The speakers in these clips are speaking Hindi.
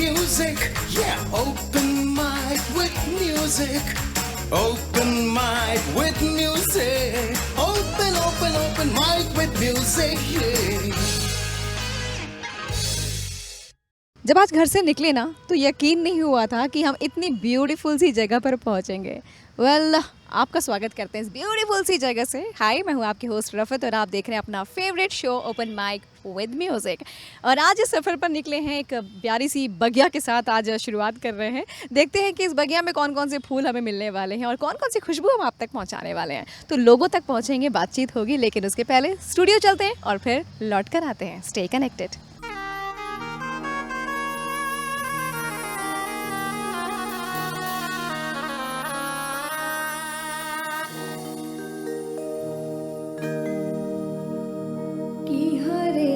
music. Yeah, open mic with music. Open mic with music. Open mic with music. Yeah. जब आज घर से निकले ना तो यकीन नहीं हुआ था कि हम इतनी ब्यूटीफुल सी जगह पर पहुंचेंगे। आपका स्वागत करते हैं इस ब्यूटीफुल सी जगह से। हाय, मैं हूं आपकी होस्ट रफत और आप देख रहे हैं अपना favourite show open mic with music. और आज इस सफ़र पर निकले हैं एक प्यारी सी बगिया के साथ। आज शुरुआत कर रहे हैं, देखते हैं कि इस बगिया में कौन कौन से फूल हमें मिलने वाले हैं और कौन कौन सी खुशबू हम आप तक पहुंचाने वाले हैं। तो लोगों तक पहुंचेंगे, बातचीत होगी, लेकिन उसके पहले स्टूडियो चलते हैं और फिर लौट कर आते हैं। Stay connected.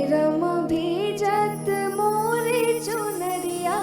राम भेजत मोरे चुनरिया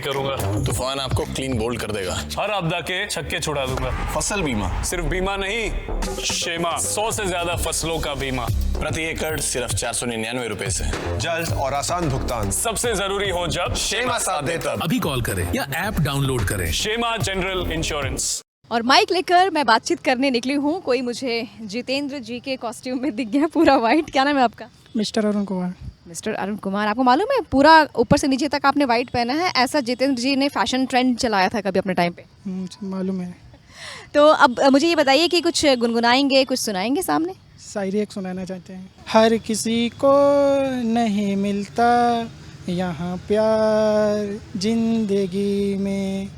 करूंगा। तूफान आपको क्लीन बोल्ड कर देगा। हर आपदा के छक्के छुड़ा दूंगा। फसल बीमा सिर्फ बीमा नहीं, शेमा 100 से ज्यादा फसलों का बीमा, प्रति एकड़ सिर्फ 499 रुपए से। जल्द और आसान भुगतान, सबसे जरूरी हो जब शेमा साथ दे तब। अभी कॉल करें या ऐप डाउनलोड करें। शेमा जनरल इंश्योरेंस। और माइक लेकर मैं बातचीत करने निकली हूँ। कोई मुझे जितेंद्र जी के कॉस्ट्यूम में दिख गया, पूरा वाइट। क्या नाम है आपका? मिस्टर अरुण कुमार। मिस्टर अरुण कुमार। आपको मालूम है पूरा ऊपर से नीचे तक आपने वाइट पहना है, ऐसा जितेंद्र जी ने फैशन ट्रेंड चलाया था कभी अपने टाइम पे। मालूम है। तो अब मुझे ये बताइए कि कुछ गुनगुनाएंगे, कुछ सुनाएंगे सामने? शायरी एक सुनाना चाहते हैं। हर किसी को नहीं मिलता यहाँ प्यार जिंदगी में।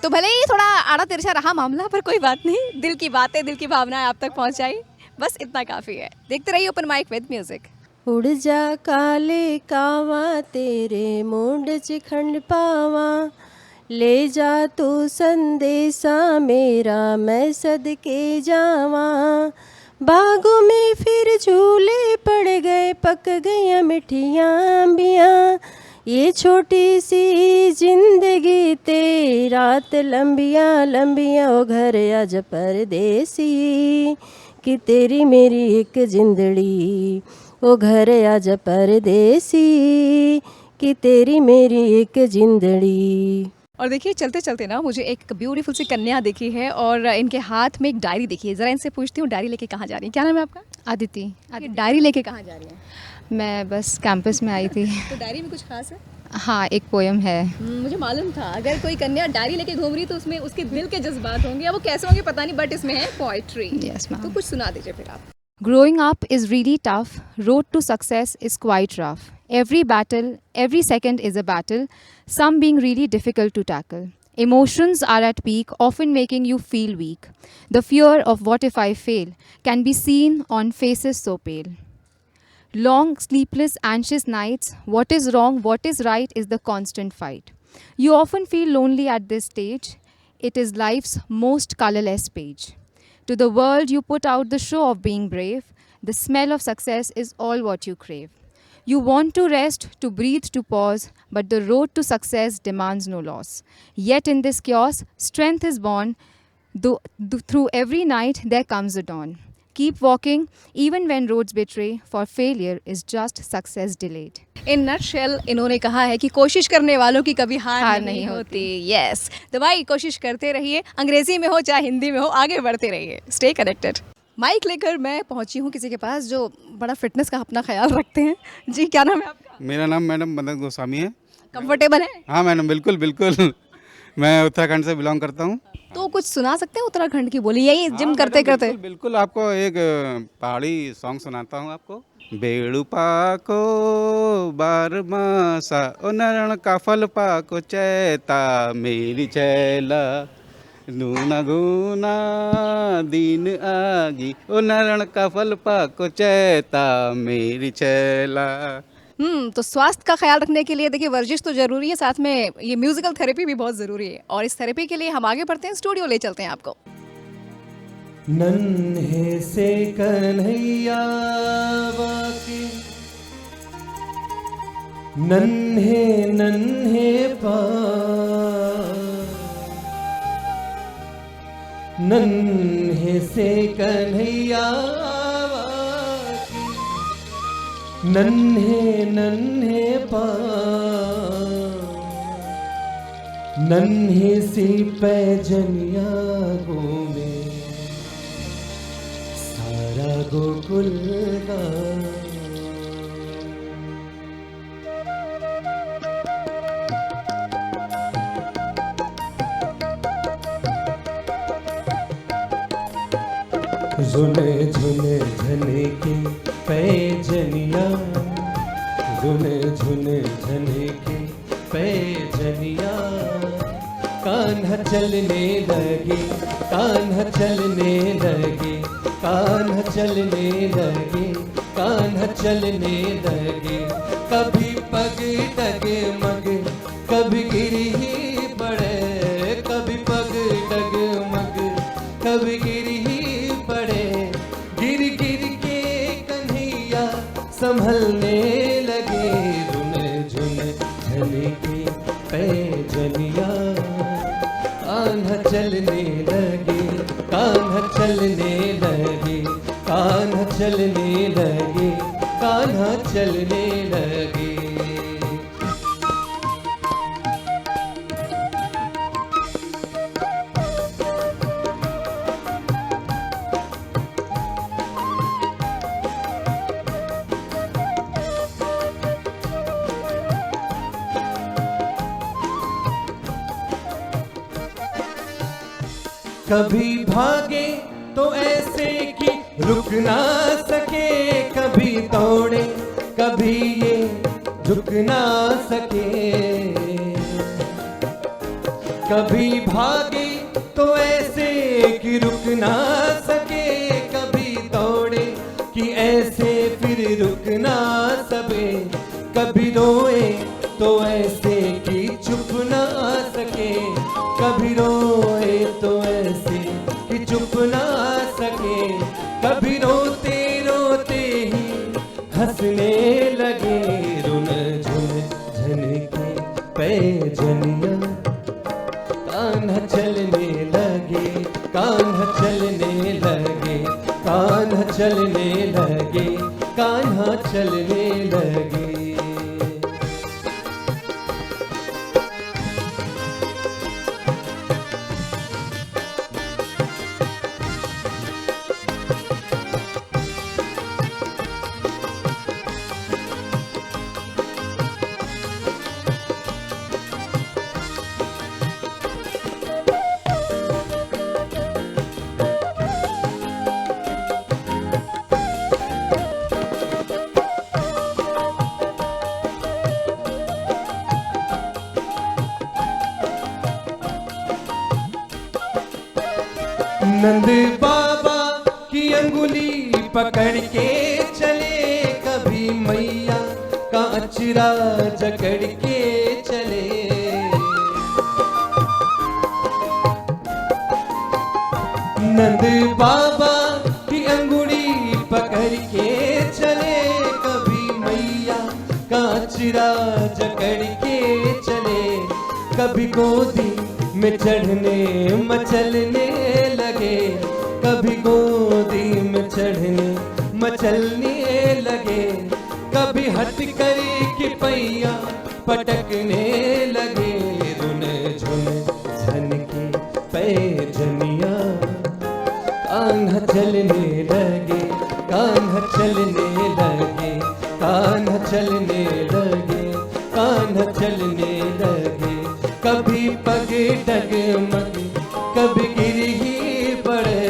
तो भले ही थोड़ा आड़ा तिरछा रहा मामला, पर कोई बात नहीं। दिल की बातें, दिल की भावनाएं आप तक पहुंचाई, बस इतना काफ़ी है। देखते रहिए ओपन माइक विद म्यूजिक। उड़ जा काले कावा तेरे मुंड च खंड पावा, ले जा तू संदेशा मेरा मैं सदके जावा। बागों में फिर झूले पड़ गए, पक गई मिठियाँ अंबियाँ, ये छोटी सी जिंदगी तेरी रात लंबियाँ लंबियाँ। ओ घर आज परदेसी कि तेरी मेरी एक जिंदड़ी, ओ घर आज परदेसी कि तेरी मेरी एक जिंदड़ी। और देखिए चलते चलते ना मुझे एक ब्यूटीफुल सी कन्या दिखी है और इनके हाथ में एक डायरी दिखी है। ज़रा इनसे पूछती हूँ डायरी लेके कहाँ जा रही है? क्या नाम है आपका? आदिति। डायरी लेके कहाँ जा रही है? मैं बस कैंपस में आई थी। तो डायरी में कुछ खास है? हाँ, एक पोयम है। मुझे मालूम था अगर कोई कन्या डायरी लेके घूम रही तो उसमें उसके दिल के जज्बात होंगे, अब वो कैसे होंगे पता नहीं, बट इसमें है पोएट्री। Yes, ma'am. तो कुछ सुना दीजिए फिर आप। Growing up is really tough. Road to success is quite rough. Every battle, every second is a battle, some being really difficult to tackle. Emotions are at peak, often making you feel weak. The fear of what if I fail can be seen on faces so pale. Long, sleepless, anxious nights, what is wrong, what is right is the constant fight. You often feel lonely at this stage. It is life's most colorless page. To the world you put out the show of being brave. The smell of success is all what you crave. You want to rest, to breathe, to pause, but the road to success demands no loss. Yet in this chaos, strength is born. Through every night there comes a dawn. Keep walking, even when roads betray, for failure is just success delayed. In nutshell इन्होंने कहा है कि कोशिश करने वालों की कभी हार नहीं होती। यस, तो भाई कोशिश करते रहिए, अंग्रेजी में हो चाहे हिंदी में हो, आगे बढ़ते रहिए। Stay connected. माइक लेकर मैं पहुंची हूं किसी के पास जो बड़ा फिटनेस का अपना ख्याल रखते हैं। जी क्या नाम है आपका? मेरा नाम मैडम मदन गोस्वामी है। कंफर्टेबल है? हाँ मैडम, बिल्कुल बिल्कुल। मैं उत्तराखंड से बिलोंग करता हूँ। तो कुछ सुना सकते हैं उत्तराखंड की बोली, यही जिम करते करते? बिल्कुल, बिल्कुल आपको एक पहाड़ी सॉन्ग सुनाता हूँ आपको। बेड़ू पाको बार मासा ओ नरण का फल पाको चैता मेरी चैला नूना गुना दीन आगी ओ नरण का फल पाको चैता मेरी चैला। तो स्वास्थ्य का ख्याल रखने के लिए देखिए वर्जिश तो ज़रूरी है, साथ में ये म्यूजिकल थेरेपी भी बहुत ज़रूरी है। और इस थेरेपी के लिए हम आगे बढ़ते हैं, स्टूडियो ले चलते हैं आपको। नन्हे से कन्हैया बाके नन्हे नन्हे पाँव, नन्हे से कन्हैया बाके नन्हे नन्हे पाँव, नन्हे सी पैजनिया घूमे सारा गोकुल गाँव। झुने झुने झने के पैजनिया, झुने झुने झने के पैजनिया, कान्हा चलने लगे, कान्हा चलने लगे, कान्हा चलने लगे, कान्हा चलने लगे। कभी पग डगे मग, कभी गिरी ही पड़े, कभी पग डग मग, कभी गिरी पड़े। गिर गिर के कन्हैया संभलने लगे, झुने झुने झने के पैर चलने लगे, कान्हा चलने लगे, कान्हा चलने लगे, कान्हा चलने लगे। कभी भागे तो ऐसे कि रुक ना सके, कभी दौड़े कभी ये झुक ना सके। कभी भागे तो ऐसे कि रुक ना सके, कभी दौड़े कि ऐसे फिर रुक ना सके। कभी रोए तो ऐसे कि चुप ना सके, कभी रोए तो ऐसे कि चुप ना सके। कभी रोते रोते ही हंसने लगे, रुन झुन झनके पैजनिया, कान्हा चलने लगे, कान्हा चलने लगे, कान्हा चलने लगे, कान्हा चलने लगे। नंद बाबा की अंगुली पकड़ के चले, कभी मैया का अचरा जकड़ के चले। नंद बाबा की अंगुली पकड़ के चले, कभी मैया का अचरा जकड़ के चले। कभी गोदी में चढ़ने मचलने लगे, कभी गोदी में चढ़ने मचलने लगे। कभी हट कर के पैया पटकने लगे, रुन झुन झनके पैजनिया, कान्हा चलने लगे, कान्हा चलने लगे, कान्हा चलने लगे, कान्हा चलने लगे। कभी पग डगमग कभी गिर ही पड़े,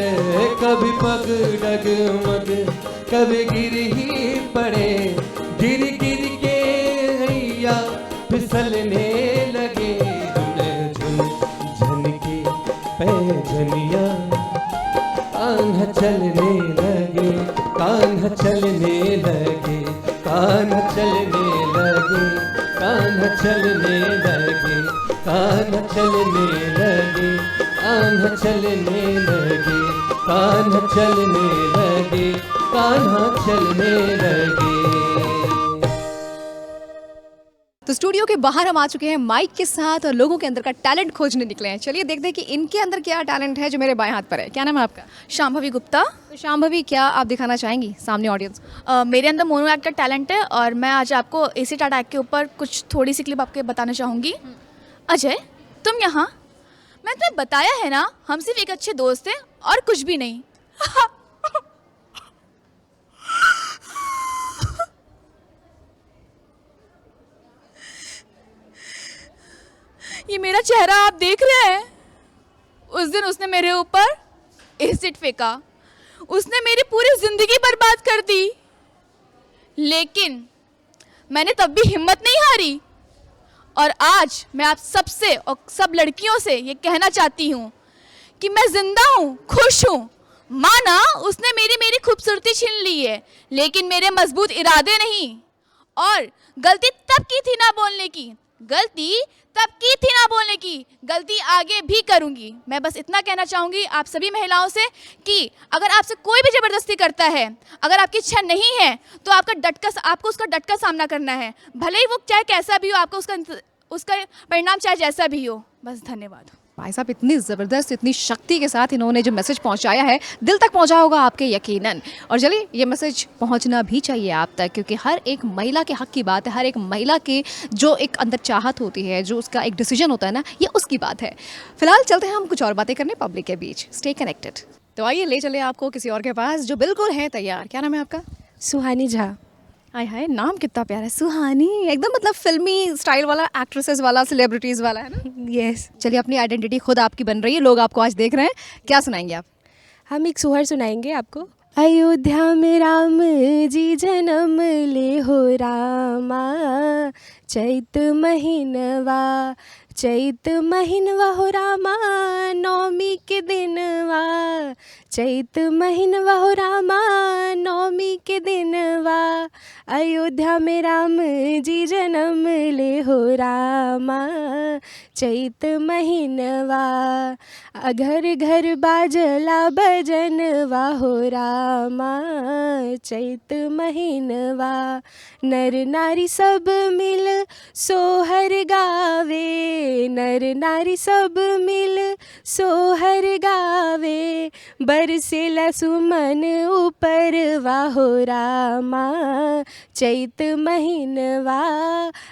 कभी पग डगमग कभी गिर ही पड़े। गिर गिर के हैया फिसलने लगे, रुन झुन झनके पैजनिया, कान्हा चलने लगे, कान्हा चलने लगे, कान्हा चलने लगे, कान्हा चलने लगे, कान्हा चलने लगे, कान्हा चलने लगे, कान्हा चलने लगे, कान्हा चलने लगे। तो स्टूडियो के बाहर हम आ चुके हैं माइक के साथ और लोगों के अंदर का टैलेंट खोजने निकले हैं। चलिए देखते हैं कि इनके अंदर क्या टैलेंट है जो मेरे बाएं हाथ पर है। क्या नाम है आपका? शांभवी गुप्ता। तो शांभवी, क्या आप दिखाना चाहेंगी सामने ऑडियंस? मेरे अंदर मोनो एक्ट का टैलेंट है और मैं आज आपको एसी टाटा एक्ट के ऊपर कुछ थोड़ी सी क्लिप आपके बताना चाहूँगी। अजय, तुम यहाँ, मैं तुम्हें बताया है ना, हम सिर्फ एक अच्छे दोस्त हैं और कुछ भी नहीं। ये मेरा चेहरा आप देख रहे हैं? उस दिन उसने मेरे ऊपर एसिड फेंका, उसने मेरी पूरी जिंदगी बर्बाद कर दी, लेकिन मैंने तब भी हिम्मत नहीं हारी। और आज मैं आप सबसे और सब लड़कियों से ये कहना चाहती हूँ कि मैं जिंदा हूँ, खुश हूँ। माना उसने मेरी खूबसूरती छीन ली है, लेकिन मेरे मजबूत इरादे नहीं। और गलती तब की थी ना बोलने की, गलती तब की थी ना बोलने की, गलती आगे भी करूंगी। मैं बस इतना कहना चाहूँगी आप सभी महिलाओं से कि अगर आपसे कोई भी ज़बरदस्ती करता है, अगर आपकी इच्छा नहीं है, तो आपको उसका डट कर सामना करना है, भले ही वो चाहे कैसा भी हो, आपको उसका परिणाम चाहे जैसा भी हो। बस, धन्यवाद। भाई साहब इतनी ज़बरदस्त, इतनी शक्ति के साथ इन्होंने जो मैसेज पहुंचाया है, दिल तक पहुंचा होगा आपके यकीनन। और चलिए ये मैसेज पहुंचना भी चाहिए आप तक, क्योंकि हर एक महिला के हक की बात है, हर एक महिला की जो एक अंदर चाहत होती है, जो उसका एक डिसीजन होता है ना, ये उसकी बात है। फिलहाल चलते हैं हम कुछ और बातें करने पब्लिक के बीच। Stay connected. तो आइए ले चले आपको किसी और के पास जो बिल्कुल है तैयार। क्या नाम है आपका? सुहानी झा। हाय हाय, नाम कितना प्यारा है, सुहानी। एकदम मतलब फिल्मी स्टाइल वाला, एक्ट्रेसेस वाला, सेलिब्रिटीज़ वाला है ना। यस। चलिए अपनी आइडेंटिटी खुद आपकी बन रही है, लोग आपको आज देख रहे हैं। क्या सुनाएंगे आप? हम एक सोहर सुनाएंगे आपको। अयोध्या में राम जी जन्म ले हो रामा, चैत महीनवा हो रामा, नौमी के दिनवा, चैत महीनवा हो रामा, नौमी के दिनवा, अयोध्या में राम जी जन्म ले हो रामा, चैत महीनवा, घर घर बाजला बजनवा हो रामा, चैत महीनवा, नर नारी सब मिल सोहर गावे, नर नारी सब मिल सोहर गावे, बरसेला सुमन ऊपरवा हो रामा, चैत महीनवा,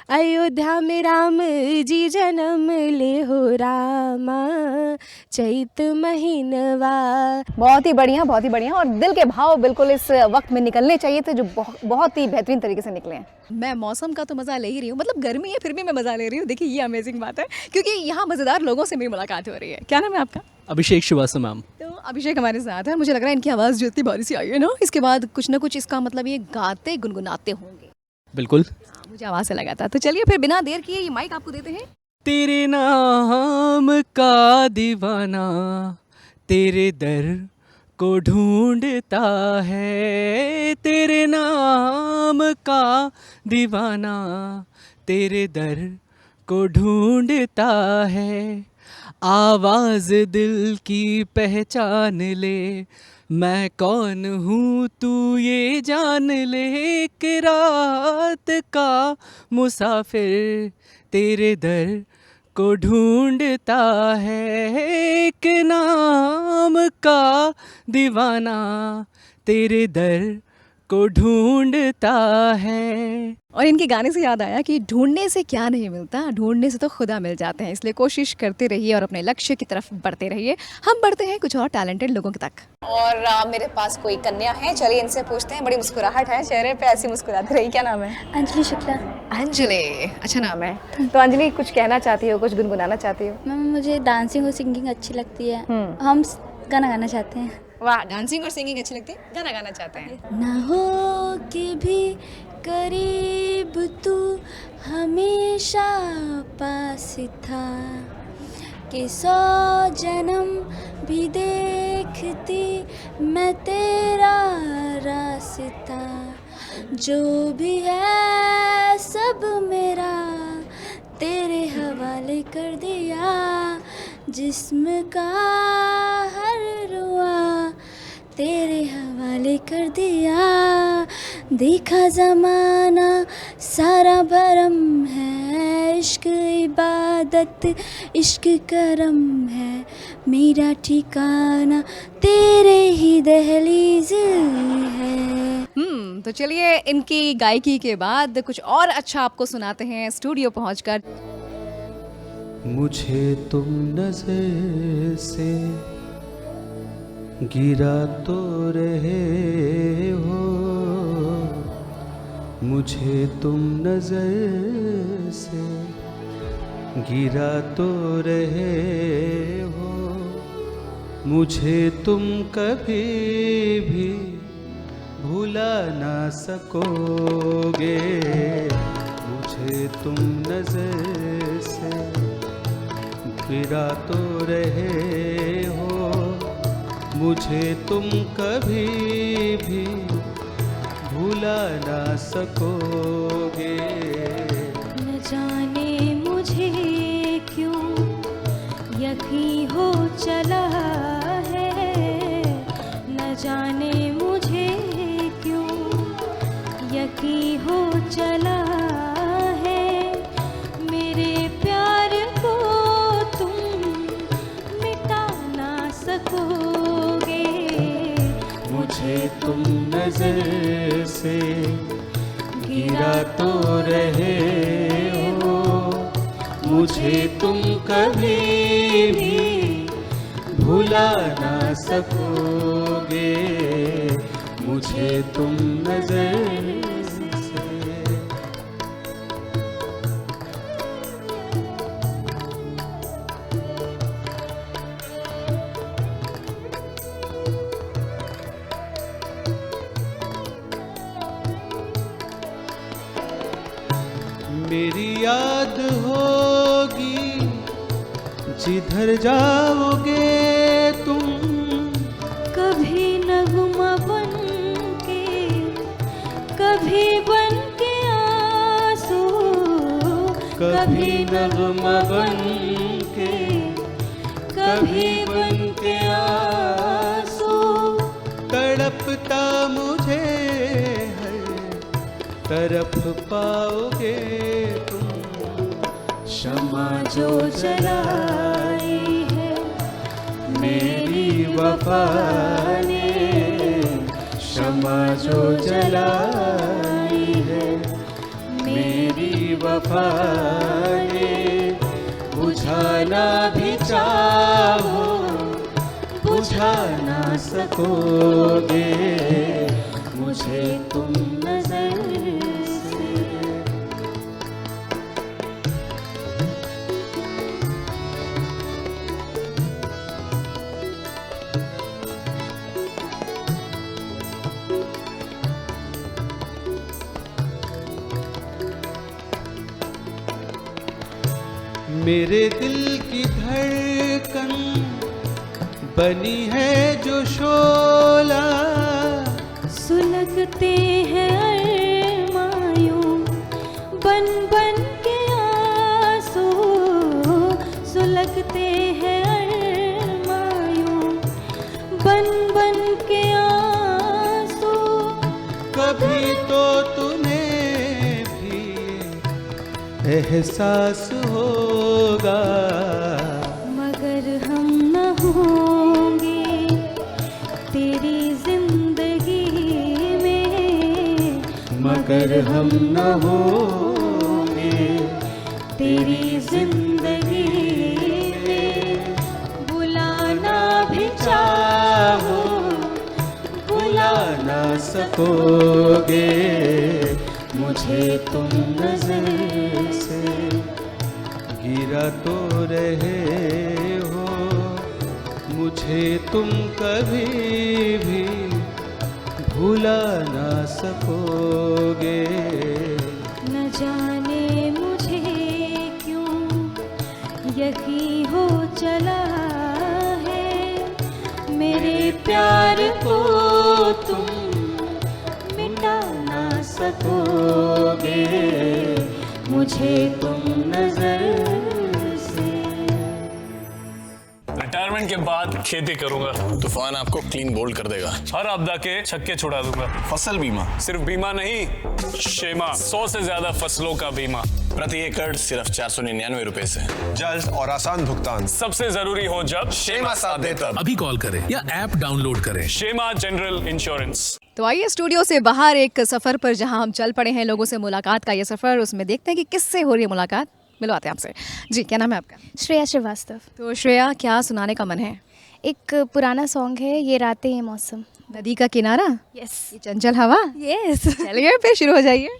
अयोध्या में राम जी जन्म ले हो रामा, चैत महीनवा। बहुत ही बढ़िया, बहुत ही बढ़िया। और दिल के भाव बिल्कुल इस वक्त में निकलने चाहिए थे, जो बहुत ही बेहतरीन तरीके से निकले हैं। मैं मौसम का तो मज़ा ले ही रही हूँ, मतलब गर्मी है फिर भी मैं मज़ा ले रही हूँ। देखिए ये अमेजिंग बात है, क्योंकि यहाँ मज़ेदार लोगों से मेरी मुलाकात हो रही है। क्या नाम है आपका? अभिषेक श्रीवास्तव मैम। तो अभिषेक हमारे साथ है। मुझे लग रहा है इनकी आवाज़ जो इतनी बारी सी आई है ना, इसके बाद कुछ ना कुछ इसका मतलब ये गाते गुनगुनाते होंगे। बिल्कुल। मुझे आवाज़ से लगा था। तो चलिए फिर बिना देर किए ये माइक आपको देते हैं। तेरे नाम का दीवाना तेरे दर को ढूंढता है, तेरे नाम का दीवाना तेरे दर को ढूंढता है, आवाज़ दिल की पहचान ले, मैं कौन हूँ तू ये जान ले, एक रात का मुसाफिर तेरे दर को ढूंढता है, एक नाम का दीवाना तेरे दर को ढूंढता है। और इनके गाने से याद आया कि ढूंढने से क्या नहीं मिलता, ढूंढने से तो खुदा मिल जाते हैं। इसलिए कोशिश करते रहिए और अपने लक्ष्य की तरफ बढ़ते रहिए। हम बढ़ते हैं कुछ और टैलेंटेड लोगों के तक। और मेरे पास कोई कन्या है, चलिए इनसे पूछते हैं। बड़ी मुस्कुराहट है चेहरे पे, ऐसी मुस्कुराती रही। क्या नाम है? अंजलि शुक्ला। अंजलि, अच्छा नाम है। तो अंजलि कुछ कहना चाहती हो, कुछ गुनगुनाना चाहती हो? मैम मुझे डांसिंग और सिंगिंग अच्छी लगती है। हम गाना गाना चाहते हैं। वाह, डांसिंग और सिंगिंग अच्छी लगती है, गाना गाना चाहते हैं। ना हो के भी करीब तू हमेशा पास था, कि 100 जन्म भी देखती मैं तेरा रास्ता, जो भी है सब मेरा तेरे हवाले कर दिया, जिस्म का हर रुआ तेरे हवाले कर दिया, देखा ज़माना सारा भरम है, इश्क इबादत इश्क करम है, मेरा ठिकाना तेरे ही दहलीज है। तो चलिए इनकी गायकी के बाद कुछ और अच्छा आपको सुनाते हैं स्टूडियो पहुंचकर। मुझे तुम नजर से गिरा तो रहे हो, मुझे तुम नजर से गिरा तो रहे हो, मुझे तुम कभी भी भुला ना सकोगे, मुझे तुम नजर से गिरा तो रहे हो, मुझे तुम कभी भी भुला ना सकोगे। न जाने मुझे क्यों यकीन हो चला है, न जाने मुझे क्यों यकीन हो चला है, मेरे प्यार को तुम तुम नजर से गिरा तो रहे हो, मुझे तुम कभी भी भुला ना सकोगे, मुझे तुम नजर मेरी याद होगी जिधर जाओगे तुम, कभी नगमा बन के, कभी बन के आंसू, कभी नगमा बन के, कभी बन के आंसू, तड़पता मुझे तरफ पाओगे तुम, क्षमा जो जलाई है मेरी वफा ने, क्षमा जो जलाई है मेरी वफा ने, बुझाना भी चाहो बुझा ना सकोगे, मुझे तुम नजर मेरे दिल की धड़कन बनी है जो शोला, सुलगते हैं अरमायूं बन बन के आंसू, सुलगते हैं अरमायूं बन बन के आंसू, कभी तो तुम्हें भी एहसास होगा, मगर हम न होंगे तेरी जिंदगी में, मगर हम न होंगे तेरी जिंदगी में, बुलाना भी चाहो बुला ना सकोगे, मुझे तुम नजर से गिरा तो रहे हो, मुझे तुम कभी भी भुला ना सकोगे, न जाने मुझे क्यों यकीन हो चला है, मेरे प्यार को तुम मिटा ना सकोगे, मुझे तुम नजर से। रिटायरमेंट के बाद खेती करूंगा, तूफान आपको क्लीन बोल्ड कर देगा, हर आपदा के छक्के छुड़ा दूंगा। फसल बीमा, सिर्फ बीमा नहीं, शेमा 100 से ज्यादा फसलों का बीमा, प्रति एकड़ सिर्फ 499 रुपए से, जल्द और आसान भुगतान, सबसे जरूरी हो जब शेमा साथ दे तब। अभी कॉल करें या ऐप डाउनलोड करें। शेमा जनरल इंश्योरेंस। तो आइए स्टूडियो से बाहर एक सफ़र पर जहां हम चल पड़े हैं, लोगों से मुलाकात का ये सफ़र, उसमें देखते हैं कि किससे हो रही है मुलाकात। मिलवाते हैं आपसे। जी, क्या नाम है आपका? श्रेया श्रीवास्तव। तो श्रेया, क्या सुनाने का मन है? एक पुराना सॉन्ग है, ये रातें ये मौसम। नदी का किनारा? यस। चंचल हवा? यस। चलिए फिर शुरू हो जाइए।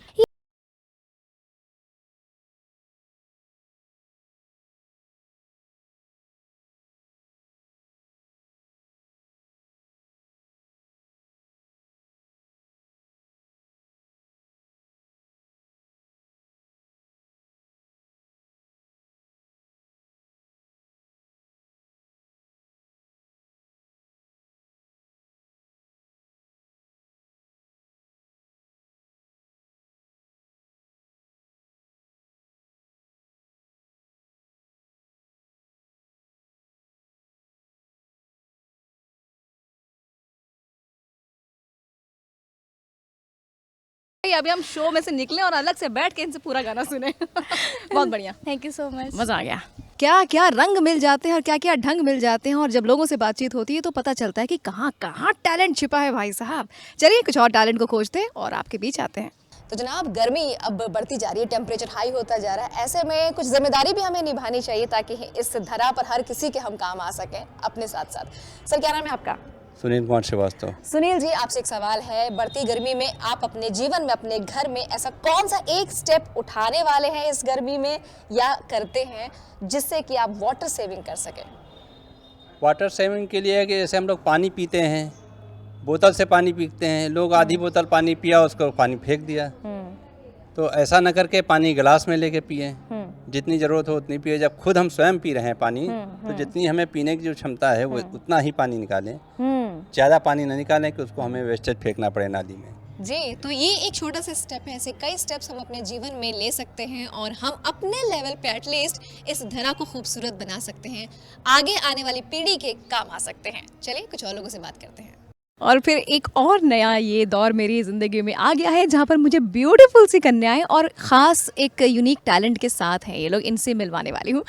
अभी हम शो में से निकले और अलग से बैठ के इनसे पूरा गाना सुने। बहुत बढ़िया, थैंक यू सो मच, मजा आ गया। क्या क्या रंग मिल जाते हैं और क्या क्या ढंग मिल जाते हैं, और जब लोगों से बातचीत होती है तो पता चलता है कि कहाँ कहाँ टैलेंट छिपा है भाई साहब। चलिए कुछ और टैलेंट को खोजते हैं और आपके बीच आते हैं। तो जनाब, गर्मी अब बढ़ती जा रही है, टेम्परेचर हाई होता जा रहा है, ऐसे में कुछ जिम्मेदारी भी हमें निभानी चाहिए ताकि इस धरा पर हर किसी के हम काम आ सकें अपने साथ साथ। सर क्या नाम है आपका? सुनील कुमार श्रीवास्तव। सुनील जी, आपसे एक सवाल है, बढ़ती गर्मी में आप अपने जीवन में अपने घर में ऐसा कौन सा एक स्टेप उठाने वाले हैं इस गर्मी में या करते हैं जिससे कि आप वाटर सेविंग कर सकें? वाटर सेविंग के लिए है कि जैसे हम लोग पानी पीते हैं, बोतल से पानी पीते हैं, लोग आधी बोतल पानी पिया उसको पानी फेंक दिया, तो ऐसा न करके पानी गिलास में लेके पिए, जितनी ज़रूरत हो उतनी पिए। जब खुद हम स्वयं पी रहे हैं पानी तो जितनी हमें पीने की जो क्षमता है वो उतना ही पानी निकालें, ज़्यादा पानी ना निकालें कि उसको हमें वेस्टेज फेंकना पड़े नाली में। जी, तो ये एक छोटा सा स्टेप है, ऐसे कई स्टेप्स हम अपने जीवन में ले सकते हैं और हम अपने लेवल पे एटलीस्ट इस धरा को खूबसूरत बना सकते हैं, आगे आने वाली पीढ़ी के काम आ सकते हैं। चलिए कुछ और लोगों से बात करते हैं। और फिर एक और नया ये दौर मेरी ज़िंदगी में आ गया है जहाँ पर मुझे ब्यूटीफुल सी कन्याएं और ख़ास एक यूनिक टैलेंट के साथ हैं ये लोग, इनसे मिलवाने वाली हूँ।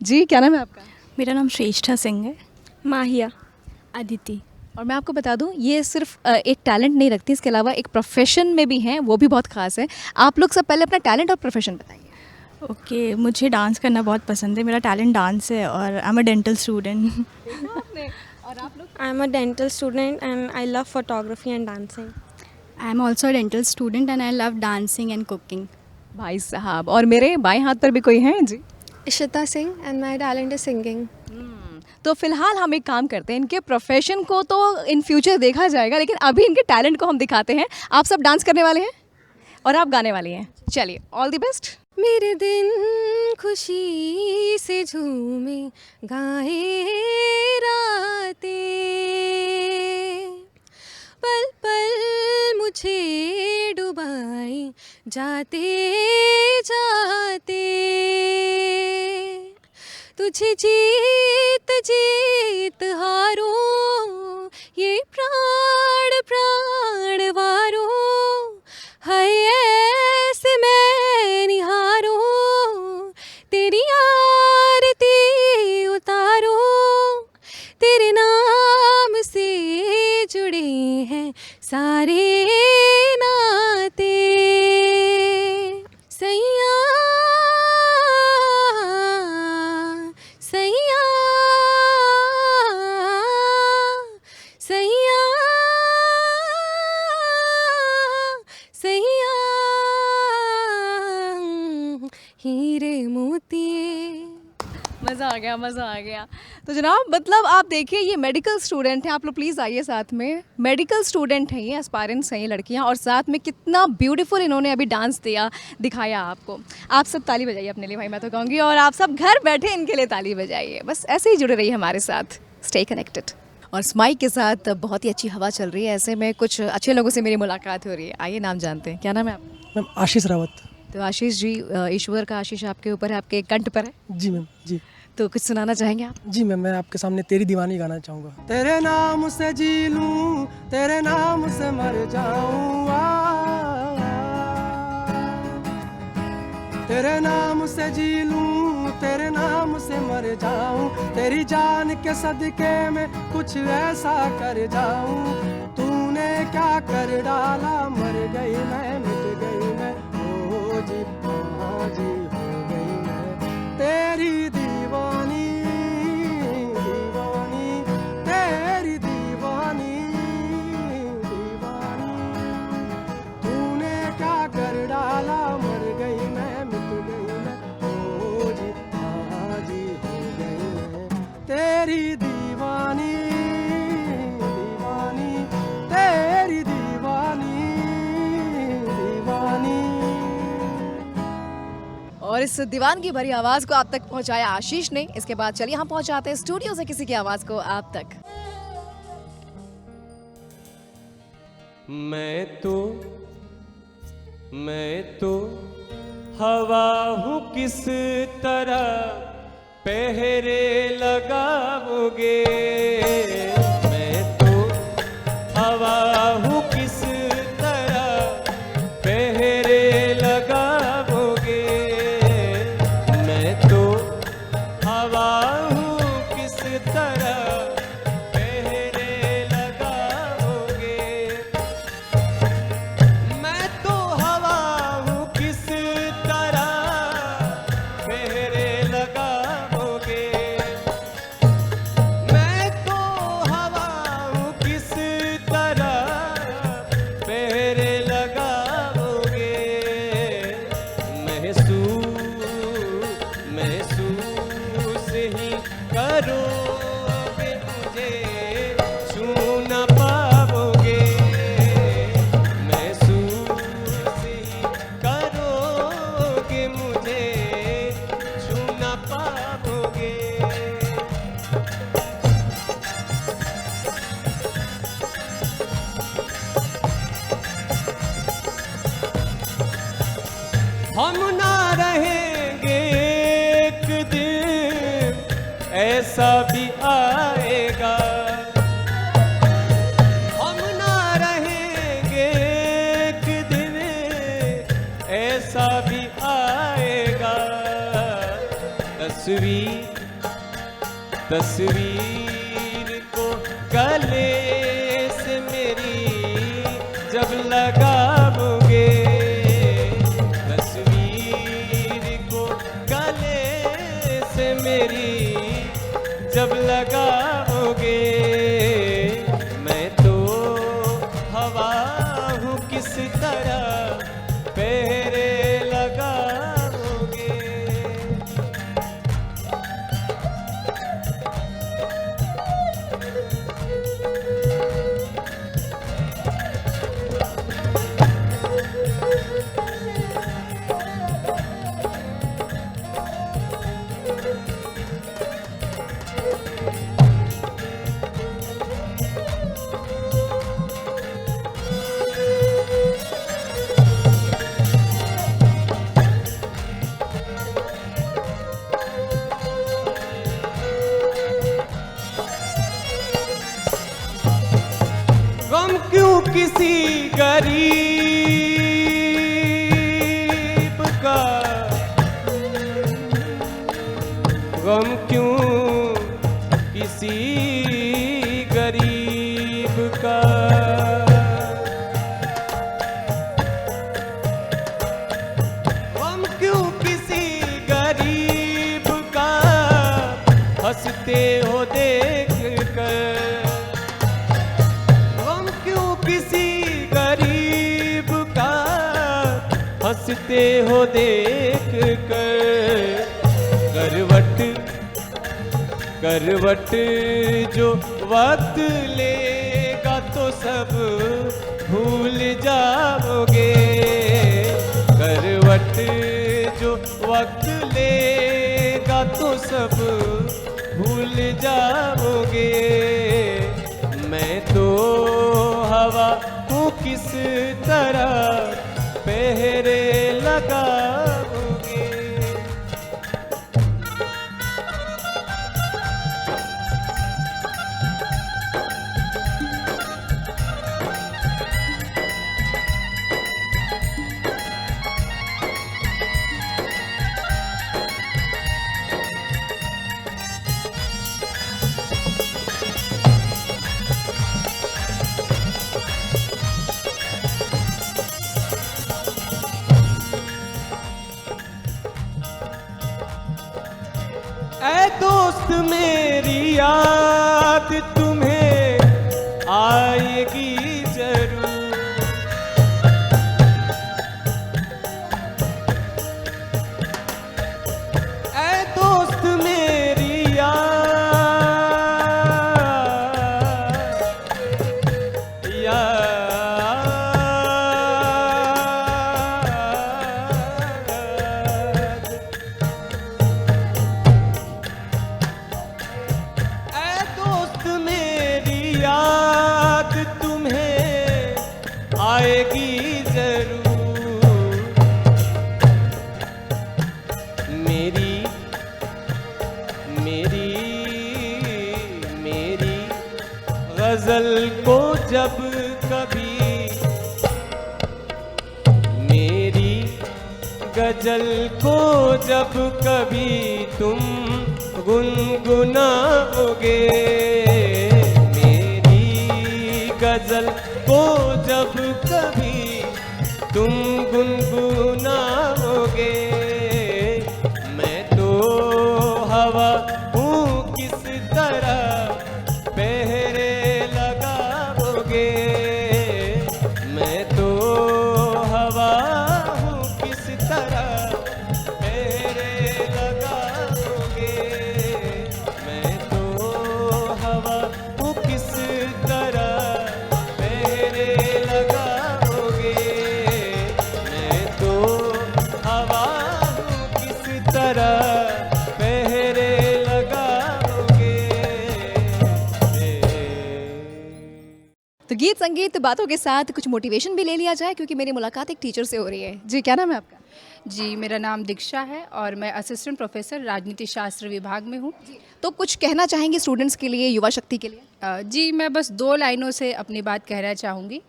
जी क्या नाम है आपका? मेरा नाम श्रेष्ठा सिंह है। माहिया। अदिति। और मैं आपको बता दूं, ये सिर्फ एक टैलेंट नहीं रखती, इसके अलावा एक प्रोफेशन में भी हैं, वो भी बहुत ख़ास है। आप लोग सब पहले अपना टैलेंट और प्रोफेशन बताइए। ओके, मुझे डांस करना बहुत पसंद है, मेरा टैलेंट डांस है और I am a dental student. और आप लोग? I am a dental student and I love photography and dancing. I am also a dental student and I love dancing and cooking. भाई साहब, और मेरे बाएं हाथ पर भी कोई हैं जी? Ishita Singh and my talent is singing. तो फिलहाल हम एक काम करते हैं, इनके प्रोफेशन को तो इन फ्यूचर देखा जाएगा, लेकिन अभी इनके टैलेंट को हम दिखाते हैं। आप सब डांस करने वाले हैं और आप गाने वाली हैं। चलिए, ऑल द बेस्ट। मेरे दिन खुशी से झूमे गाए रातें, पल पल मुझे डुबाए जाते जाते, तुझे जीत जीत हारो ये प्राण प्राण वारो, हाय ऐसे मैं निहारो, तेरी आरती उतारो, तेरे नाम से जुड़े हैं सारे नाते, सैया सैया सैया सैया, हीरे मोती। मज़ा आ गया, मज़ा आ गया। तो जनाब, मतलब आप देखिए, ये मेडिकल स्टूडेंट हैं, आप लोग प्लीज़ आइए साथ में। मेडिकल स्टूडेंट हैं ये, एस्पायरेंट्स हैं ये लड़कियां, और साथ में कितना ब्यूटीफुल इन्होंने अभी डांस दिखाया आपको। आप सब ताली बजाइए अपने लिए भाई, मैं तो कहूँगी, और आप सब घर बैठे इनके लिए ताली बजाइए। बस ऐसे ही जुड़े रहिए हमारे साथ, स्टे कनेक्टेड। और स्माइक के साथ बहुत ही अच्छी हवा चल रही है, ऐसे में कुछ अच्छे लोगों से मेरी मुलाकात हो रही है। आइए नाम जानते हैं, क्या नाम है आपका? मैम आशीष रावत। तो आशीष जी, ईश्वर का आशीष आपके ऊपर है, आपके कंठ पर है। जी मैम, जी। तो कुछ सुनाना चाहेंगे आप? जी मैम, मैं आपके सामने तेरी दीवानी गाना चाहूँगा। तेरे नाम से जी लूँ, तेरे नाम से मर जाऊँ, तेरे नाम से जी लूँ, तेरे नाम से मर जाऊँ, तेरी जान के सदके में कुछ ऐसा कर जाऊँ, तूने क्या कर डाला, मर गई मैं, मिट गई मैं, ओ जी हाँ जी, हो गई मैं तेरी दीवानी, दीवानी तेरी दीवानी, दीवानी, तूने क्या कर डाला, मर गई मैं, मिट गई मैं, ओ जी हाँ जी, हो गई मैं तेरी दीवानी, दीवानी तेरी दीवानी, दीवानी। और इस दीवान की भरी आवाज़ को आप तक पहुंचाया आशीष ने। इसके बाद चलिए हम पहुंचाते हैं स्टूडियो से किसी की आवाज़ को आप तक। मैं तो हवा हूँ, किस तरह पहरे लगाओगे, मैं तो हवा हूँ, किस तरह पहरे लगाओगे, मैं तो हम ना रहेंगे एक दिन ऐसा भी आएगा, हम ना रहेंगे एक दिन ऐसा भी आएगा। तस्वीर को गले से मेरी जब लगाओगे, तस्वीर को गले से मेरी जब लगाओगे, मैं तो हवा हूँ किस तरह पहरे लगाओगे। गम क्यों किसी गरीब का, गम क्यों किसी गरीब का, गम क्यों किसी गरीब का, हंसते हो देख कर, हंसते हो देख कर। करवट जो वक्त लेगा तो सब भूल जाओगे, करवट जो वक्त लेगा तो सब भूल जाओगे। मैं तो हवा हूँ किस तरह पहरे लगाओगे। ऐ दोस्त मेरी याद तुम्हें आएगी जरूर, ऐ दोस्त मेरी आएगी जरूर। मेरी गजल को जब कभी, मेरी गजल को जब कभी तुम गुनगुनाओगे, मेरी गजल को जब कभी तुम गुनगुनाओगे, मैं तो हवा हूँ किस तरह पहरे लगाओगे, मैं तो हवा हूँ किस तरह पहरे लगाओगे, मैं तो हवा हूँ किस तरह पहरे लगाओगे, मैं तो हवा हूँ किस तरह पहरे लगाओगे। तो गीत संगीत बातों के साथ कुछ मोटिवेशन भी ले लिया जाए, क्योंकि मेरी मुलाकात एक टीचर से हो रही है। जी, क्या नाम है आपका? जी, मेरा नाम दीक्षा है और मैं असिस्टेंट प्रोफेसर राजनीति शास्त्र विभाग में हूँ। तो कुछ कहना चाहेंगे स्टूडेंट्स के लिए, युवा शक्ति के लिए? जी, मैं बस 2 लाइनों से अपनी बात कहना चाहूँगी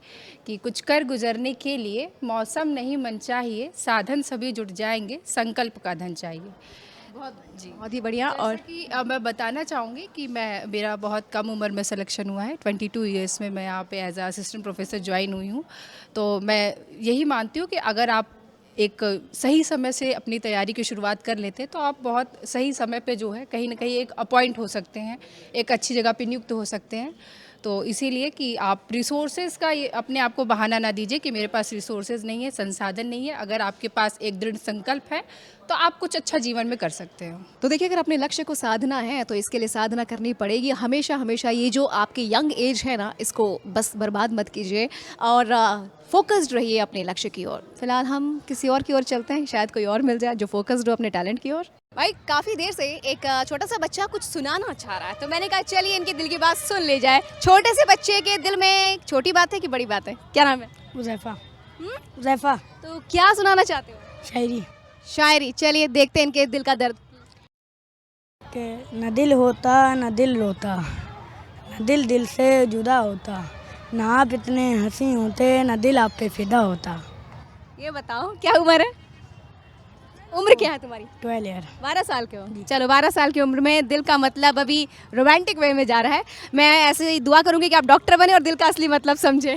कि कुछ कर गुजरने के लिए मौसम नहीं मन चाहिए, साधन सभी जुट जाएंगे, संकल्प का धन चाहिए। बहुत ही बढ़िया। और कि मैं बताना चाहूँगी कि मेरा बहुत कम उम्र में सिलेक्शन हुआ है, 22 ईयर्स में मैं यहाँ पे as a assistant professor join हुई हूँ। तो मैं यही मानती हूँ कि अगर आप एक सही समय से अपनी तैयारी की शुरुआत कर लेते हैं तो आप बहुत सही समय पे जो है कहीं ना कहीं एक अपॉइंट हो सकते हैं, एक अच्छी जगह पे नियुक्त हो सकते हैं। तो इसीलिए कि आप रिसोर्सेज का ये अपने आप को बहाना ना दीजिए कि मेरे पास रिसोर्सेज नहीं है, संसाधन नहीं है। अगर आपके पास एक दृढ़ संकल्प है तो आप कुछ अच्छा जीवन में कर सकते हो। तो देखिए, अगर अपने लक्ष्य को साधना है तो इसके लिए साधना करनी पड़ेगी। हमेशा हमेशा ये जो आपकी यंग एज है ना, इसको बस बर्बाद मत कीजिए और फोकस्ड रहिए अपने लक्ष्य की ओर। फिलहाल हम किसी और की ओर चलते हैं, शायद कोई और मिल जाए जो फोकस्ड हो अपने टैलेंट की ओर। भाई, काफ़ी देर से एक छोटा सा बच्चा कुछ सुनाना चाह रहा है, तो मैंने कहा चलिए इनके दिल की बात सुन ले जाए। छोटे से बच्चे के दिल में छोटी बात है कि बड़ी बात है? क्या नाम है? उज़ैफ़ा। उज़ैफ़ा। तो क्या सुनाना चाहते हो? शायरी। शायरी। चलिए देखते हैं इनके दिल का दर्द। कि न दिल होता न दिल रोता, न दिल दिल से जुदा होता, न आप इतने हंसी होते न दिल आप पे फिदा होता। ये बताओ क्या उम्र है? उम्र क्या है तुम्हारी? 12 ईयर। 12 साल के हो? चलो, 12 साल की उम्र में दिल का मतलब अभी रोमांटिक वे में जा रहा है। मैं ऐसे ही दुआ करूंगी कि आप डॉक्टर बने और दिल का असली मतलब समझे।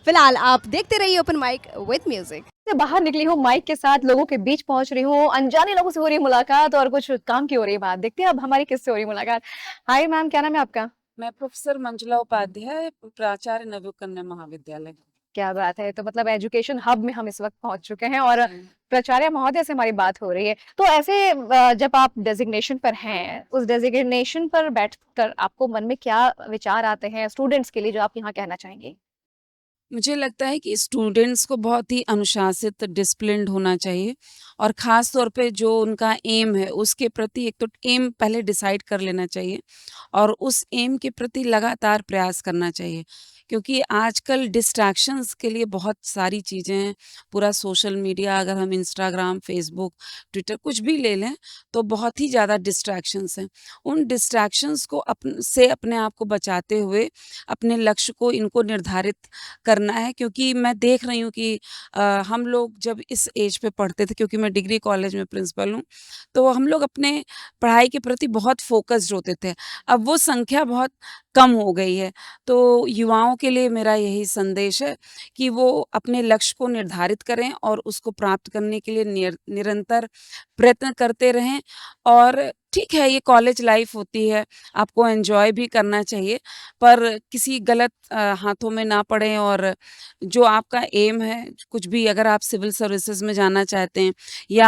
फिलहाल आप देखते रहिए ओपन माइक विद म्यूजिक। बाहर निकली हो माइक के साथ, लोगों के बीच पहुंच रही हो, अनजाने लोगों से हो रही मुलाकात और कुछ काम की हो रही बात। देखते हैं अब हमारी किससे हो रही मुलाकात। हाय मैम, क्या नाम है आपका? मैं प्रोफेसर मंजुला उपाध्याय, प्राचार्य नवयुग कन्या महाविद्यालय। क्या बात है। तो मतलब एजुकेशन हब में हम इस वक्त पहुंच चुके हैं और प्राचार्य महोदय से हमारी बात हो रही है। तो ऐसे जब आप डेजिग्नेशन पर हैं, उस डेजिग्नेशन पर बैठकर आपको मन में क्या विचार आते हैं स्टूडेंट्स के लिए, जो आप यहाँ कहना चाहेंगे? मुझे लगता है कि स्टूडेंट्स को बहुत ही अनुशासित, डिसिप्लिन्ड होना चाहिए और ख़ास तौर पे जो उनका एम है उसके प्रति एक तो एम पहले डिसाइड कर लेना चाहिए और उस एम के प्रति लगातार प्रयास करना चाहिए, क्योंकि आजकल डिस्ट्रैक्शंस के लिए बहुत सारी चीज़ें हैं। पूरा सोशल मीडिया, अगर हम इंस्टाग्राम, फेसबुक, ट्विटर कुछ भी ले लें तो बहुत ही ज़्यादा डिस्ट्रैक्शंस हैं। उन डिस्ट्रैक्शंस को अपने आप को बचाते हुए अपने लक्ष्य को इनको निर्धारित करना है, क्योंकि मैं देख रही हूँ कि हम लोग जब इस एज पे पढ़ते थे, क्योंकि मैं डिग्री कॉलेज में प्रिंसिपल हूँ, तो हम लोग अपने पढ़ाई के प्रति बहुत फोकस्ड होते थे। अब वो संख्या बहुत कम हो गई है। तो युवाओं के लिए मेरा यही संदेश है कि वो अपने लक्ष्य को निर्धारित करें और उसको प्राप्त करने के लिए निरंतर प्रयत्न करते रहें। और ठीक है, ये कॉलेज लाइफ होती है, आपको एंजॉय भी करना चाहिए, पर किसी गलत हाथों में ना पड़ें। और जो आपका एम है, कुछ भी, अगर आप सिविल सर्विसेज में जाना चाहते हैं या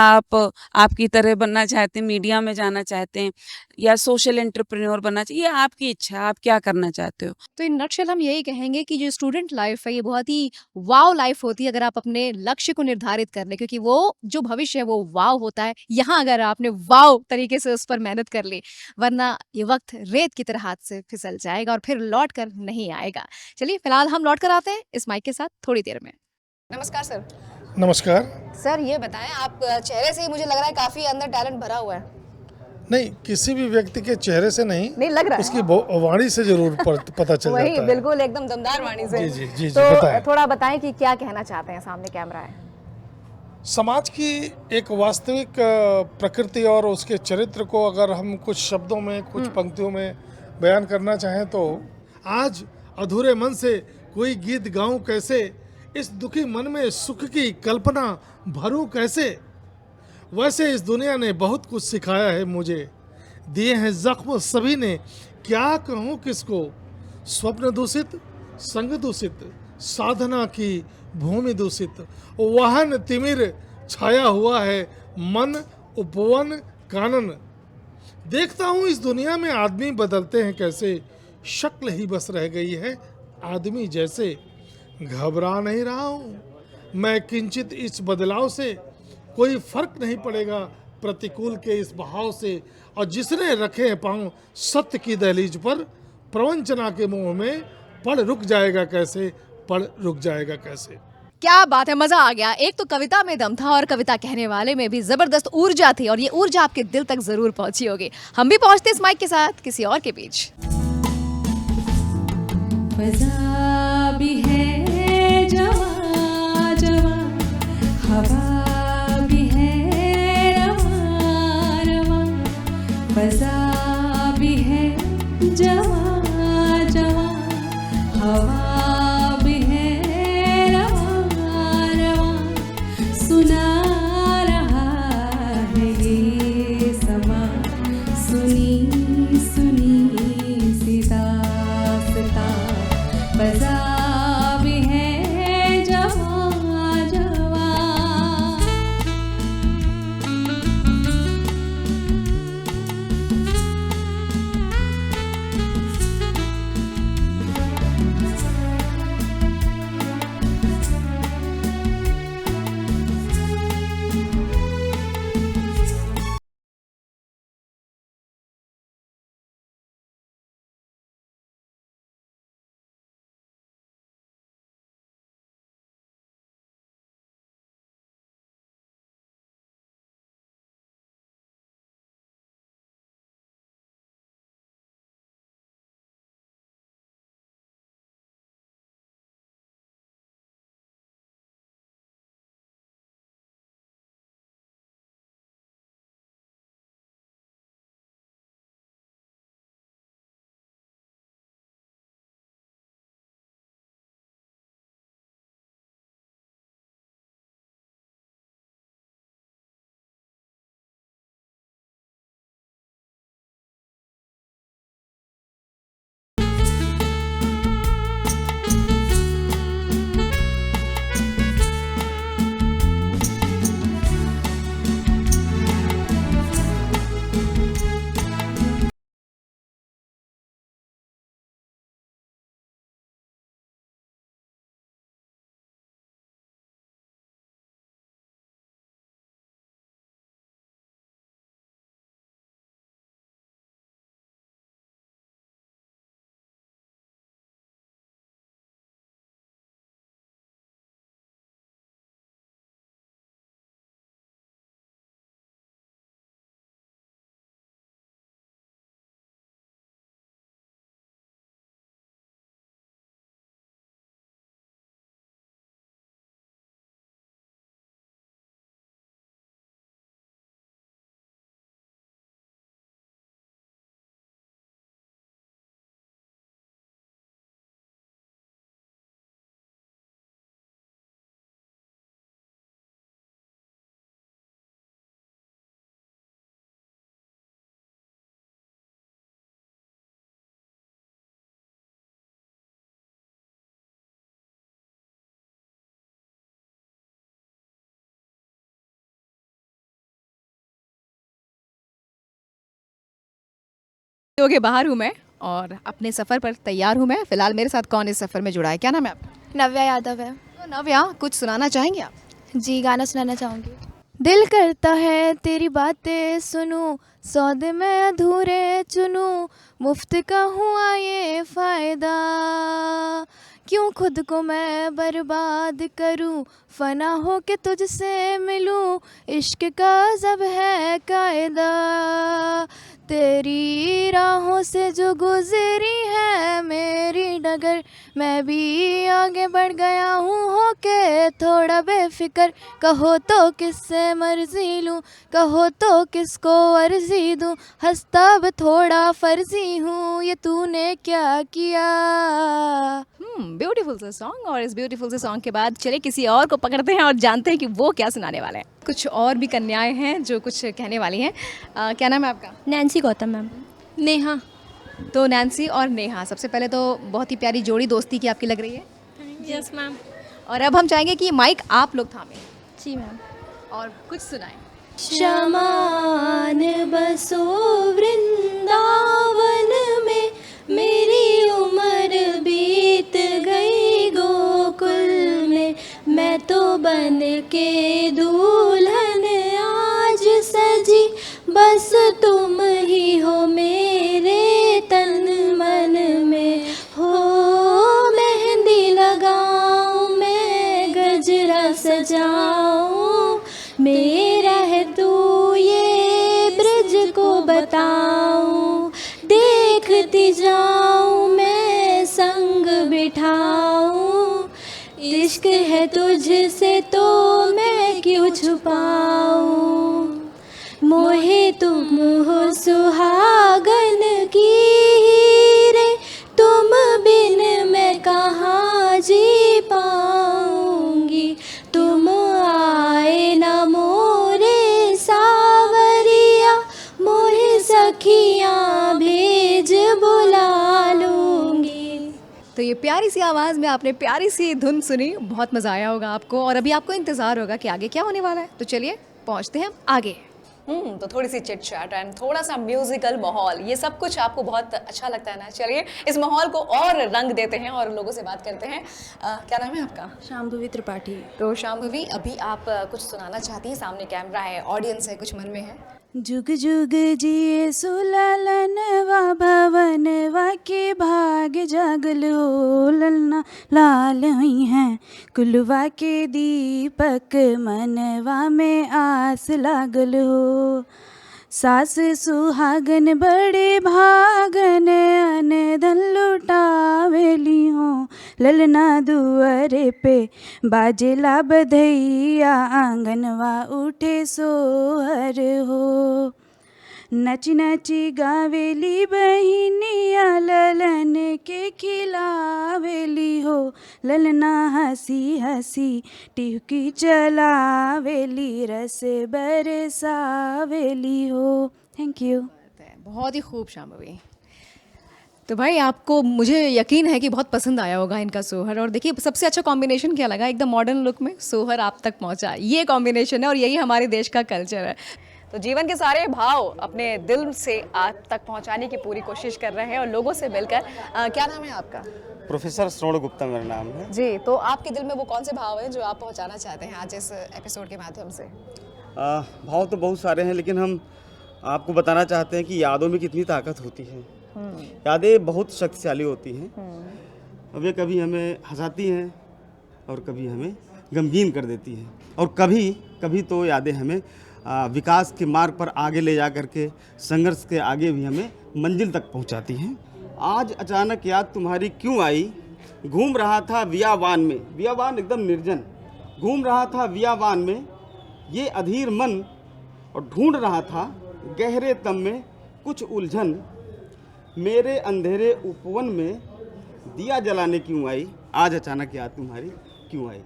आपकी तरह बनना चाहते हैं, मीडिया में जाना चाहते हैं या सोशल एंटरप्रेन्योर बनना चाहिए, ये आपकी इच्छा है, आप क्या करना चाहते हो। तो इन नटशेल हम यही कहेंगे कि जो स्टूडेंट लाइफ है ये बहुत ही वाव लाइफ होती है अगर आप अपने लक्ष्य को निर्धारित कर ले, क्योंकि वो जो भविष्य है वो वाव होता है। यहाँ अगर आपने वाव तरीके से उस पर मेहनत कर ली, वरना ये वक्त रेत की तरह हाथ से फिसल जाएगा और फिर लौट कर नहीं आएगा। चलिए फिलहाल हम लौट कर आते हैं इस माइक के साथ थोड़ी देर में। नमस्कार सर। नमस्कार सर, ये बताएं, आप चेहरे से ही मुझे लग रहा है काफी अंदर टैलेंट भरा हुआ है। नहीं, किसी भी व्यक्ति के चेहरे से नहीं लग रहा है, उसकी वाणी से जरूर पता चल वही, जाता है। बिल्कुल एकदम दमदार वाणी से। जी जी जी, तो बताएं। थोड़ा बताएं कि क्या कहना चाहते हैं, सामने कैमरा है। समाज की एक वास्तविक प्रकृति और उसके चरित्र को अगर हम कुछ शब्दों में, कुछ पंक्तियों में बयान करना चाहें तो आज अधूरे मन से कोई गीत गाऊं कैसे, इस दुखी मन में सुख की कल्पना भरूं कैसे। वैसे इस दुनिया ने बहुत कुछ सिखाया है मुझे, दिए हैं जख्म सभी ने, क्या कहूँ किसको। स्वप्न दूषित, संग दूषित, साधना की भूमि दूषित, वाहन तिमिर छाया हुआ है, मन उपवन कानन। देखता हूँ इस दुनिया में आदमी बदलते हैं कैसे, शक्ल ही बस रह गई है आदमी जैसे। घबरा नहीं रहा हूँ मैं किंचित इस बदलाव से, कोई फर्क नहीं पड़ेगा प्रतिकूल के इस बहाव से। और जिसने रखे पांव सत्य की दहलीज पर, प्रवंचना के मुंह में पड़ रुक जाएगा कैसे, पड़ रुक जाएगा कैसे। क्या बात है, मजा आ गया। एक तो कविता में दम था और कविता कहने वाले में भी जबरदस्त ऊर्जा थी, और ये ऊर्जा आपके दिल तक जरूर पहुंची होगी। हम भी पहुंचते इस माइक के साथ किसी और के बीच। फजा भी है जवां जवां, हवा भी है रवां रवां, फजा भी है जवां जवां, हवा भी है रवां रवां, सुना रहा है ये समा, सुनी सुनी सी दास्तां, फजा भी है जवां जवां। के बाहर हूँ मैं और अपने सफ़र पर तैयार हूँ मैं। फिलहाल मेरे साथ कौन इस सफ़र में जुड़ा है, क्या नाम है आपका? नव्या यादव है। तो नव्या, कुछ सुनाना चाहेंगे आप? जी, गाना सुनाना चाहूँगी। दिल करता है तेरी बातें सुनूं, सौदे में अधूरे चुनूं, मुफ्त का हुआ ये फ़ायदा, क्यों खुद को मैं बर्बाद करूं, फना हो के तुझसे मिलूं, इश्क का ज़ब है कायदा, तेरी राहों से जो गुजरी है मेरी डगर, मैं भी आगे बढ़ गया हूँ होके थोड़ा बेफिक्र, कहो तो किससे मर्जी लूँ, कहो तो किसको अर्जी दूँ, हंसता अब थोड़ा फर्जी हूँ, ये तूने क्या किया। ब्यूटीफुल सा सॉन्ग, और इस ब्यूटीफुल से सॉन्ग के बाद चले किसी और को पकड़ते हैं और जानते हैं कि वो क्या सुनाने वाले हैं। कुछ और भी कन्याएं हैं जो कुछ कहने वाली हैं। क्या नाम है आपका? Nancy Gautam ma'am. नेहा। तो नैन्सी और नेहा, सबसे पहले तो बहुत ही प्यारी जोड़ी दोस्ती की आपकी लग रही है। Yes ma'am. और अब हम चाहेंगे कि माइक आप लोग थामें। जी मैम। और कुछ सुनाएं। शमान बसो वृंदावन में, मेरी उम्र बीत गई गोकुल में, मैं तो बन के दुल्हन आज सजी, बस तुम ही हो मेरे तन मन में, हो मेहंदी लगाऊं मैं, गजरा सजाऊं, मेरा है तू ये ब्रिज को बताऊं, देखती जाऊं मैं संग बिठाऊं, इश्क है तुझसे तो मैं क्यों छुपाऊं, मोहे तुम हो सुहागन की हीरे, तुम बिन मैं कहाँ जी पाऊंगी, तुम आए ना मोरे सावरिया, मोहे सखियाँ भेज बुला लूंगी। तो ये प्यारी सी आवाज़ में आपने प्यारी सी धुन सुनी, बहुत मज़ा आया होगा आपको और अभी आपको इंतज़ार होगा कि आगे क्या होने वाला है। तो चलिए पहुँचते हैं हम आगे। तो थोड़ी सी चिट चैट एंड थोड़ा सा म्यूजिकल माहौल, ये सब कुछ आपको बहुत अच्छा लगता है ना। चलिए इस माहौल को और रंग देते हैं और लोगों से बात करते हैं। क्या नाम है आपका? शाम्भवी त्रिपाठी। तो शाम्भवी, अभी आप कुछ सुनाना चाहती हैं, सामने कैमरा है, ऑडियंस है, कुछ मन में है? जुग जुग जिए सुललनवा भवनवा के भाग जागल हो, ललना लाल हुई हैं कुलवा के दीपक, मनवा में आस लागल हो, सास सुहागन बड़े भागन, अन धन लुटावेली हो, ललना दुआरे पे बाजेला बधैया, आंगनवा उठे सोहर हो, नची नची गावेली बहिनिया, ललन के खिलावेली हो, ललना हंसी हंसी टिहकी चलावेली, रस बरसावेली हो। Thank you. बहुत ही खूब शाम्भवी। तो भाई आपको, मुझे यकीन है कि बहुत पसंद आया होगा इनका सोहर। और देखिए सबसे अच्छा कॉम्बिनेशन क्या लगा, एकदम मॉडर्न लुक में सोहर आप तक पहुंचा, ये कॉम्बिनेशन है और यही हमारे देश का कल्चर है। तो जीवन के सारे भाव अपने दिल से आप तक पहुंचाने की पूरी कोशिश कर रहे हैं और लोगों से मिलकर। क्या नाम है आपका? प्रोफेसर श्रवण गुप्ता मेरा नाम है जी। तो आपके दिल में वो कौन से भाव हैं जो आप पहुंचाना चाहते हैं आज इस एपिसोड के माध्यम से? भाव तो बहुत सारे हैं, लेकिन हम आपको बताना चाहते हैं कि यादों में कितनी ताकत होती है। यादें बहुत शक्तिशाली होती हैं। अब ये कभी हमें हंसाती हैं और कभी हमें गमगीन कर देती हैं, और कभी कभी तो यादें हमें विकास के मार्ग पर आगे ले जा करके संघर्ष के आगे भी हमें मंजिल तक पहुंचाती हैं। आज अचानक याद तुम्हारी क्यों आई, घूम रहा था बियाबान में, बियाबान एकदम निर्जन, घूम रहा था बियाबान में ये अधीर मन, और ढूंढ रहा था गहरे तम में कुछ उलझन, मेरे अंधेरे उपवन में दिया जलाने क्यों आई, आज अचानक याद तुम्हारी क्यों आई।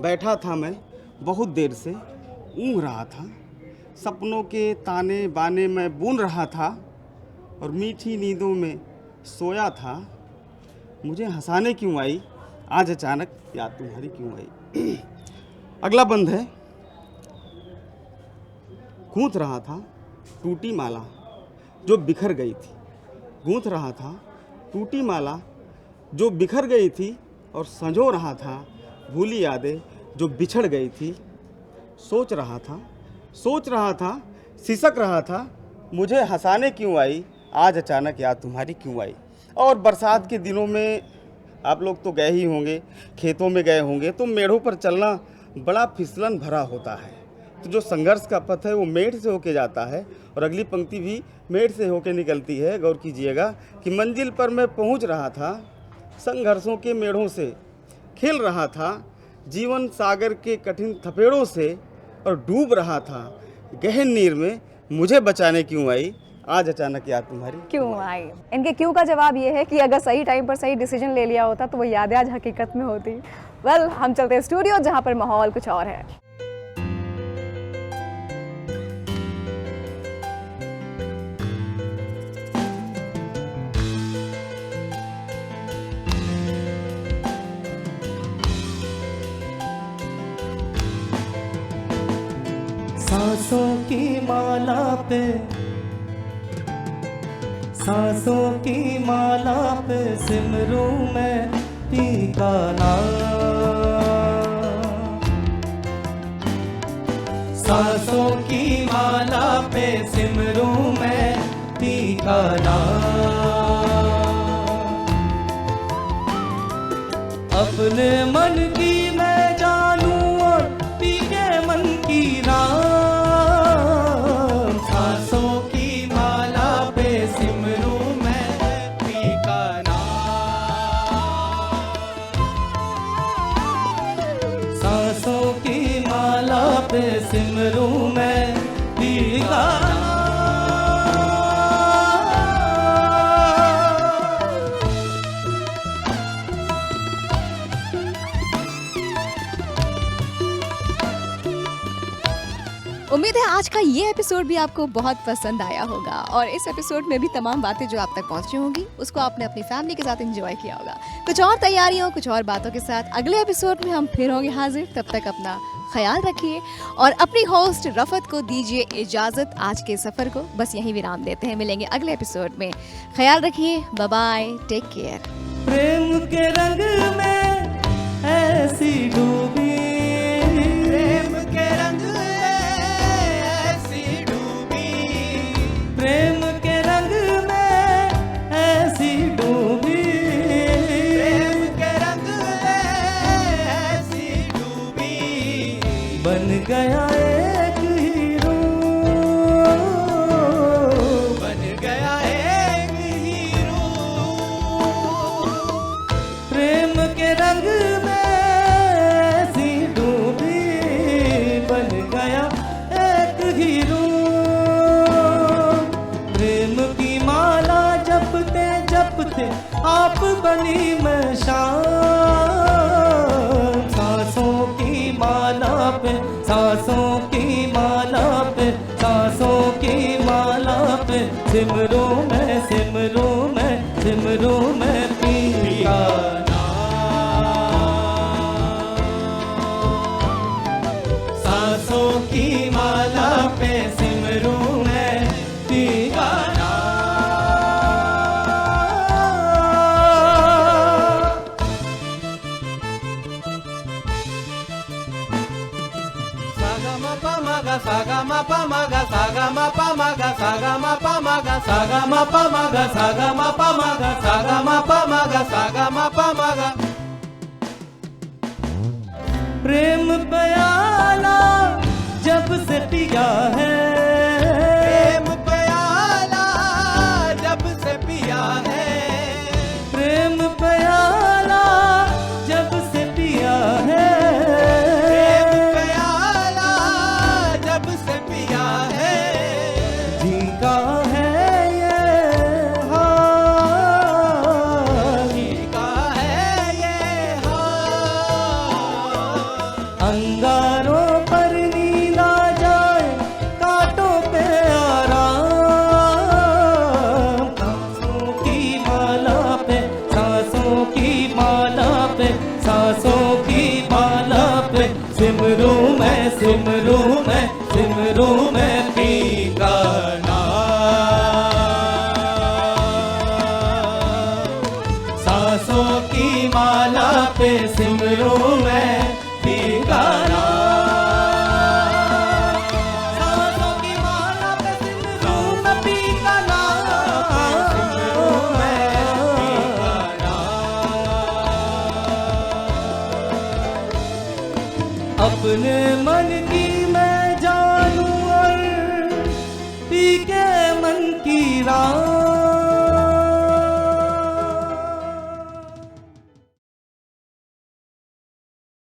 बैठा था मैं बहुत देर से, ऊँघ रहा था, सपनों के ताने बाने मैं बुन रहा था, और मीठी नींदों में सोया था, मुझे हंसाने क्यों आई, आज अचानक याद तुम्हारी क्यों आई। अगला बंद है। गूंथ रहा था टूटी माला जो बिखर गई थी, गूंथ रहा था टूटी माला जो बिखर गई थी, और संजो रहा था भूली यादें जो बिछड़ गई थी, सोच रहा था सिसक रहा था, मुझे हंसाने क्यों आई, आज अचानक याद तुम्हारी क्यों आई। और बरसात के दिनों में आप लोग तो गए ही होंगे, खेतों में गए होंगे, तो मेढ़ों पर चलना बड़ा फिसलन भरा होता है। तो जो संघर्ष का पथ है वो मेढ़ से होके जाता है, और अगली पंक्ति भी मेढ़ से होके निकलती है। गौर कीजिएगा कि मंजिल पर मैं पहुंच रहा था, संघर्षों के मेढ़ों से खेल रहा था, जीवन सागर के कठिन थपेड़ों से, और डूब रहा था गहन नीर में, मुझे बचाने क्यों आई, आज अचानक याद तुम्हारी क्यों आई। इनके क्यों का जवाब ये है कि अगर सही टाइम पर सही डिसीजन ले लिया होता तो वो यादें आज हकीकत में होती। वेल, हम चलते हैं स्टूडियो जहाँ पर माहौल कुछ और है। सांसों की माला पे, सांसों की माला पे सिमरूं मैं टीका नाम, सांसों की माला पे सिमरूं मैं टीका नाम, अपने मन की मैं जानूं पे सिमरूं मैं पी का उम्मीद है आज का ये एपिसोड भी आपको बहुत पसंद आया होगा और इस एपिसोड में भी तमाम बातें जो आप तक पहुंची होंगी उसको आपने अपनी फैमिली के साथ एंजॉय किया होगा। कुछ और तैयारियों कुछ और बातों के साथ अगले एपिसोड में हम फिर होंगे हाजिर। तब तक अपना ख्याल रखिए और अपनी होस्ट रफत को दीजिए इजाजत। आज के सफर को बस यहीं विराम देते हैं। मिलेंगे अगले एपिसोड में। ख्याल रखिए। Bye bye. Take care. प्रेम के रंग में ऐसी डूबी, प्रेम के रंग प्रेम के रंग में ऐसी डूबी, प्रेम के रंग में ऐसी डूबी, बन गया एक हीरो, बन गया एक हीरो। प्रेम के रंग में ऐसी डूबी, बन गया एक हीरो। प्रेम की माला जपते जपते आप बनी मैं शान, सांसों की माला पे, सांसों की माला पे, सांसों की माला पे सिमरूं मैं, सिमरूं मैं, सिमरूं मैं पी का नाम। सांसों की माला पे सिमरूं मैं पी का saga ma pa ma ga saga ma pa ma ga saga ma pa ma ga saga ma pa ma ga saga ma pa ma ga saga ma pa ma ga saga ma pa ma ga। प्रेम प्याला जब से पिया है, प्रेम प्याला जब से पिया है, प्रेम प्याला जब से पिया है, का है ये हाल, का है ये हाल। अंगारों पर नींद आ जाए, कांटों पे आराम, सांसों की माला पे, सांसों की माला पे, सांसों की माला पे सिमरूं मैं, सिमरूं मैं, सिमरूं मैं पी का सांसों की माला पे सिमरूं मैं पी का नाम। सांसों की माला पे सिमरूं मैं पी का नाम, सिमरूं मैं पी का नाम। अपने मन की मैं जानूं और पी के मन की राम,